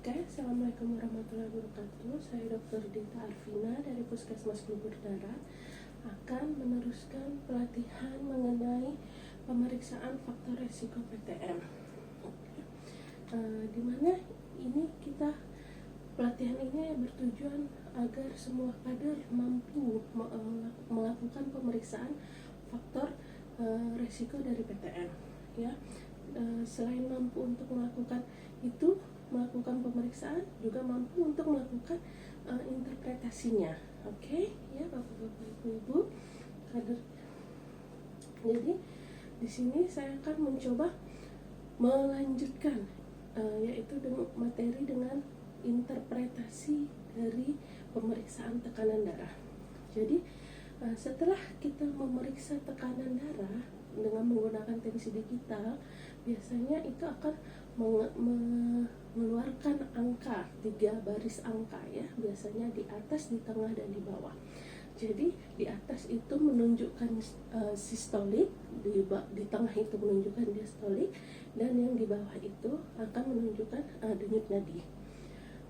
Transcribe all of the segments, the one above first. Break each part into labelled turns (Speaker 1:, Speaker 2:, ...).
Speaker 1: Oke, Assalamualaikum warahmatullahi wabarakatuh. Saya Dr. Dita Arvina dari Puskesmas Bogor Darat akan meneruskan pelatihan mengenai pemeriksaan faktor resiko PTM. Di mana ini pelatihan ini bertujuan agar semua kader mampu melakukan pemeriksaan faktor resiko dari PTM. Ya, selain mampu untuk melakukan pemeriksaan, juga mampu untuk melakukan interpretasinya. Oke, ya Bapak-bapak, Ibu-ibu kader. Jadi di sini saya akan mencoba melanjutkan yaitu materi dengan interpretasi dari pemeriksaan tekanan darah. Jadi setelah kita memeriksa tekanan darah dengan menggunakan tensi digital, biasanya itu akan mengeluarkan angka, 3 baris angka ya, biasanya di atas, di tengah, dan di bawah. Jadi di atas itu menunjukkan sistolik, di tengah itu menunjukkan diastolik, dan yang di bawah itu akan menunjukkan denyut nadi.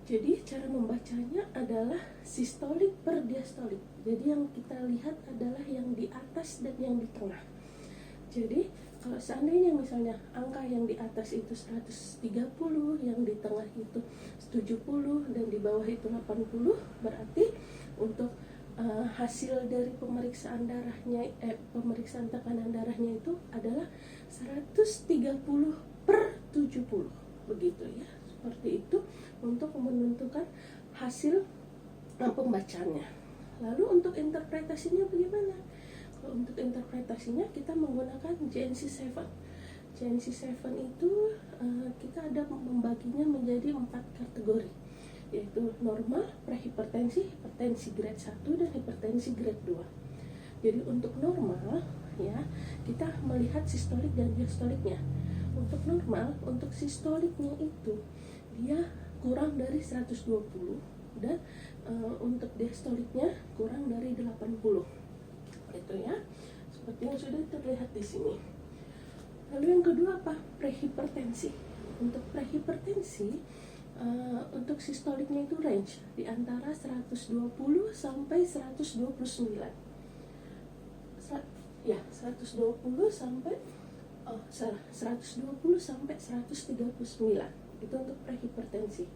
Speaker 1: Jadi cara membacanya adalah sistolik per diastolik. Jadi yang kita lihat adalah yang di atas dan yang di tengah. Jadi kalau seandainya misalnya angka yang di atas itu 130, yang di tengah itu 70, dan di bawah itu 80, berarti untuk hasil dari pemeriksaan tekanan darahnya itu adalah 130 per 70, begitu ya. Seperti itu untuk menentukan hasil pembacaannya. Lalu untuk interpretasinya bagaimana? Untuk interpretasinya kita menggunakan JNC7. JNC7 itu kita ada membaginya menjadi 4 kategori, yaitu normal, prehipertensi, hipertensi grade 1, dan hipertensi grade 2. Jadi untuk normal ya, kita melihat sistolik dan diastoliknya. Untuk normal, untuk sistoliknya itu dia kurang dari 120, dan untuk diastoliknya kurang dari 80. Itu ya, seperti yang sudah terlihat di sini. Lalu yang kedua apa? Prehipertensi. Untuk prehipertensi, untuk sistoliknya itu range di antara 120 sampai 129. 120 sampai 139. Itu untuk prehipertensi.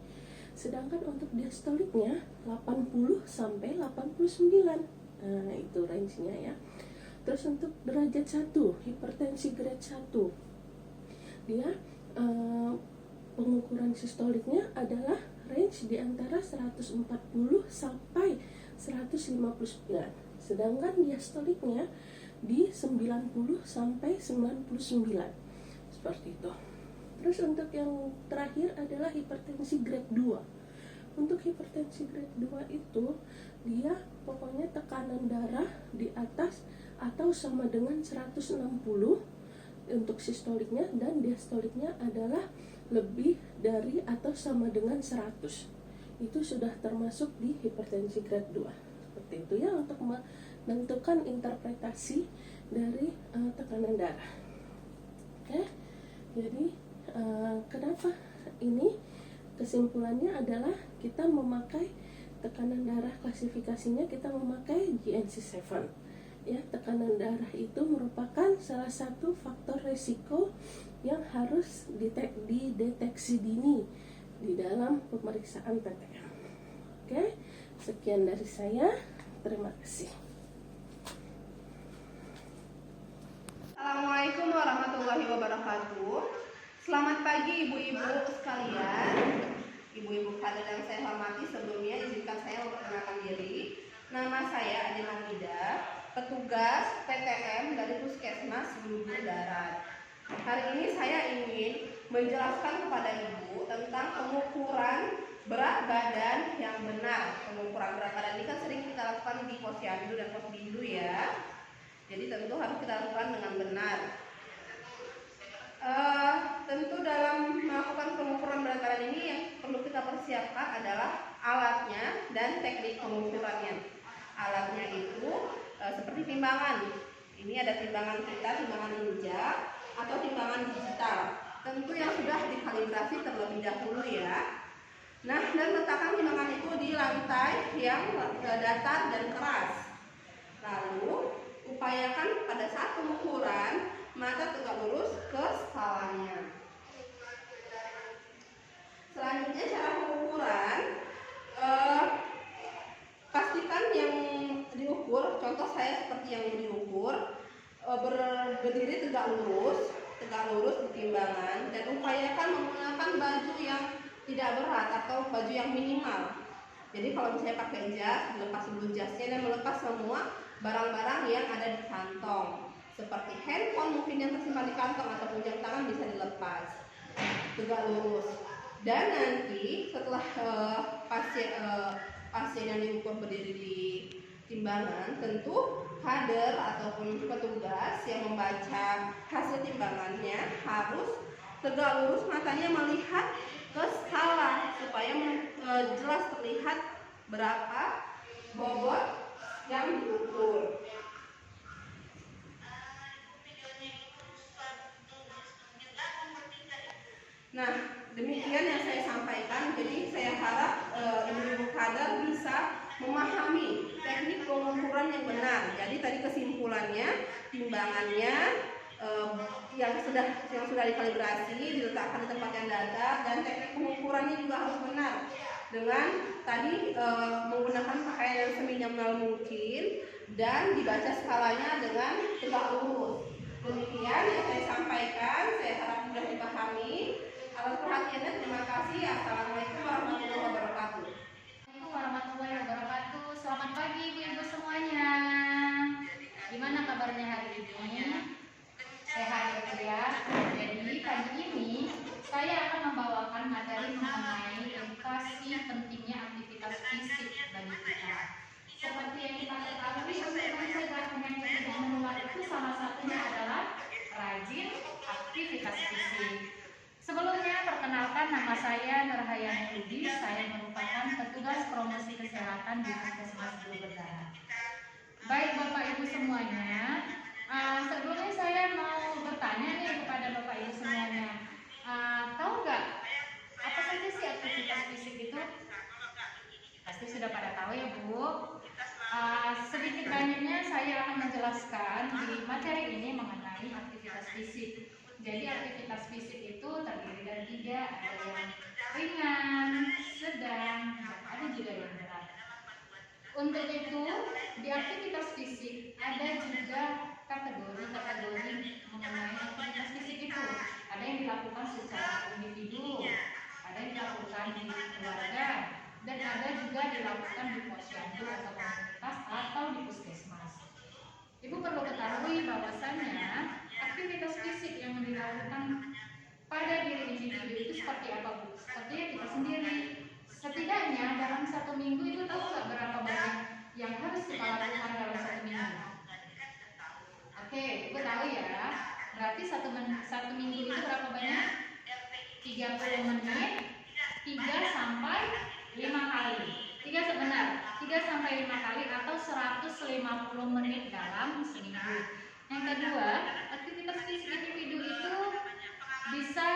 Speaker 1: Sedangkan untuk diastoliknya 80 sampai 89. Nah, itu range-nya ya. Terus untuk derajat 1, hipertensi grade 1, dia pengukuran sistoliknya adalah range di antara 140 sampai 159. Sedangkan diastoliknya di 90 sampai 99. Seperti itu. Terus untuk yang terakhir adalah hipertensi grade 2. Untuk hipertensi grade 2 itu dia pokoknya tekanan darah di atas atau sama dengan 160 untuk sistoliknya, dan diastoliknya adalah lebih dari atau sama dengan 100. Itu sudah termasuk di hipertensi grade 2. Seperti itu ya untuk menentukan interpretasi dari tekanan darah. Oke. Jadi kenapa ini? Kesimpulannya adalah kita memakai tekanan darah, klasifikasinya kita memakai JNC7. Ya, tekanan darah itu merupakan salah satu faktor risiko yang harus dideteksi dini di dalam pemeriksaan PTM. Oke, sekian dari saya. Terima kasih.
Speaker 2: Assalamualaikum warahmatullahi wabarakatuh. Selamat pagi ibu-ibu sekalian, ibu-ibu kader yang saya hormati. Sebelumnya izinkan saya memperkenalkan diri. Nama saya Adina Nida, petugas PTM dari Puskesmas Bogor Darat. Hari ini saya ingin menjelaskan kepada ibu tentang pengukuran berat badan yang benar. Pengukuran berat badan ini kan sering kita lakukan di posyandu dan posbindu ya. Jadi tentu harus kita lakukan dengan benar. Tentu dalam melakukan pengukuran berat badan ini yang perlu kita persiapkan adalah alatnya dan teknik pengukurannya. Alatnya itu seperti timbangan. Ini ada timbangan kita, timbangan ninja atau timbangan digital. Tentu yang sudah dikalibrasi terlebih dahulu ya. Nah, dan letakkan timbangan itu di lantai yang datar dan keras. Lalu, upayakan pada saat pengukuran mata tegak lurus ke skalanya. Selanjutnya cara pengukuran, pastikan yang diukur, contoh saya seperti yang diukur, berdiri tegak lurus di timbangan, dan upayakan menggunakan baju yang tidak berat atau baju yang minimal. Jadi kalau misalnya pakai jas, dilepas dulu jasnya dan melepas semua barang-barang yang ada di kantong, seperti handphone mungkin yang tersimpan di kantong ataupun jam tangan bisa dilepas tegak lurus. Dan nanti setelah pasien yang diukur berdiri di timbangan, tentu kader ataupun petugas yang membaca hasil timbangannya harus tegak lurus matanya melihat ke skala supaya jelas terlihat berapa bobot yang diukur. Nah, demikian yang saya sampaikan. Jadi saya harap ibu-ibu kader bisa memahami teknik pengukuran yang benar. Jadi tadi kesimpulannya, timbangannya yang sudah dikalibrasi, diletakkan di tempat yang datar, dan teknik pengukurannya juga harus benar dengan tadi menggunakan pakaian yang seminimal mungkin dan dibaca skalanya dengan tegak lurus. Demikian yang saya sampaikan, saya harap mudah dipahami. Atas perhatiannya terima kasih. Assalamualaikum warahmatullahi wabarakatuh.
Speaker 3: Assalamualaikum warahmatullahi wabarakatuh. Selamat pagi ibu-ibu semuanya. Gimana kabarnya hari ini? Sehat ya? Jadi pagi ini saya akan membawakan materi mengenai edukasi pentingnya aktivitas fisik bagi kita. Seperti yang kita ketahui, untuk mencegah penyakit yang menular itu salah satunya adalah rajin aktivitas fisik. Sebelumnya, perkenalkan, nama saya Nurhayani Ludi. Saya merupakan petugas promosi kesehatan di Puskesmas Blue Berdarah. Baik Bapak Ibu semuanya, sebelumnya saya mau bertanya nih kepada Bapak Ibu semuanya. Tahu nggak apa saja sih aktivitas fisik itu? Pasti sudah pada tahu ya Bu. Sedikit banyaknya saya akan menjelaskan di materi ini mengenai aktivitas fisik. Jadi aktivitas fisik itu terdiri dari 3, ada yang ringan, sedang, dan ada juga yang berat. Untuk itu, di aktivitas fisik ada juga kategori-kategori mengenai aktivitas fisik itu. Ada yang dilakukan secara individu, ada yang dilakukan di keluarga, dan ada juga dilakukan di posyandu atau komunitas atau di puskesmas. Ibu perlu ketahui bahwasannya aktivitas fisik yang dilakukan pada diri individu itu seperti apa Bu? Seperti kita sendiri. Setidaknya dalam 1 minggu itu tahu nggak berapa banyak yang harus kita lakukan dalam 1 minggu? Oke, Ibu tahu ya. Berarti satu minggu itu berapa banyak? 30 menit, 3 sampai 5 kali. 3 sampai 5 kali atau 150 menit dalam seminggu. Yang kedua, aktivitas fisik individu itu bisa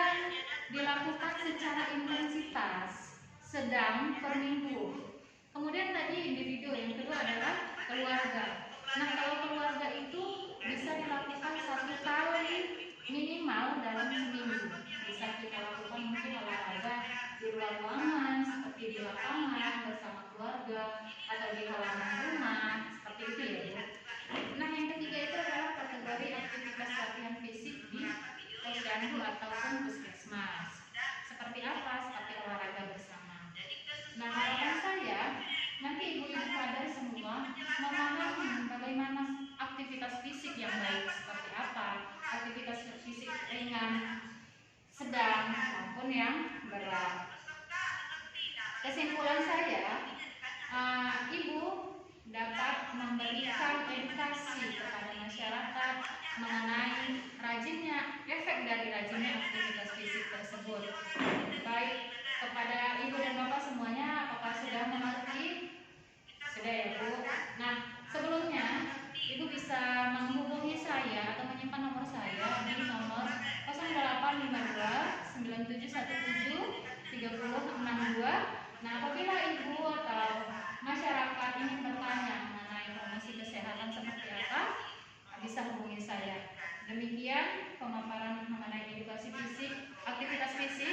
Speaker 3: dilakukan secara intensitas sedang per minggu. Kemudian tadi individu, yang kedua adalah keluarga. Nah, kalau keluarga itu bisa dilakukan 1 kali minimal dalam seminggu. Bisa kita lakukan mungkin olahraga di luar ruangan, seperti di lapangan bersama keluarga atau di halaman rumah, seperti itu ya Bu. Nah, yang ketiga itu adalah kategori aktivitas latihan fisik di posyandu ataupun puskesmas. Seperti apa? Seperti olahraga bersama. Nah, harapan saya nanti ibu-ibu kader semua memahami bagaimana aktivitas fisik yang baik seperti apa, aktivitas fisik ringan, sedang maupun yang berat. Kesimpulan saya, ibu dapat memberikan edukasi kepada masyarakat mengenai efek dari rajinnya aktivitas fisik tersebut. Baik kepada ibu dan bapak semuanya, apakah sudah mengerti? Sudah ya Bu. Nah, sebelumnya ibu bisa menghubungi saya atau menyimpan nomor saya di nomor 0852 9717 3062 pemaparan mengenai edukasi fisik, aktivitas fisik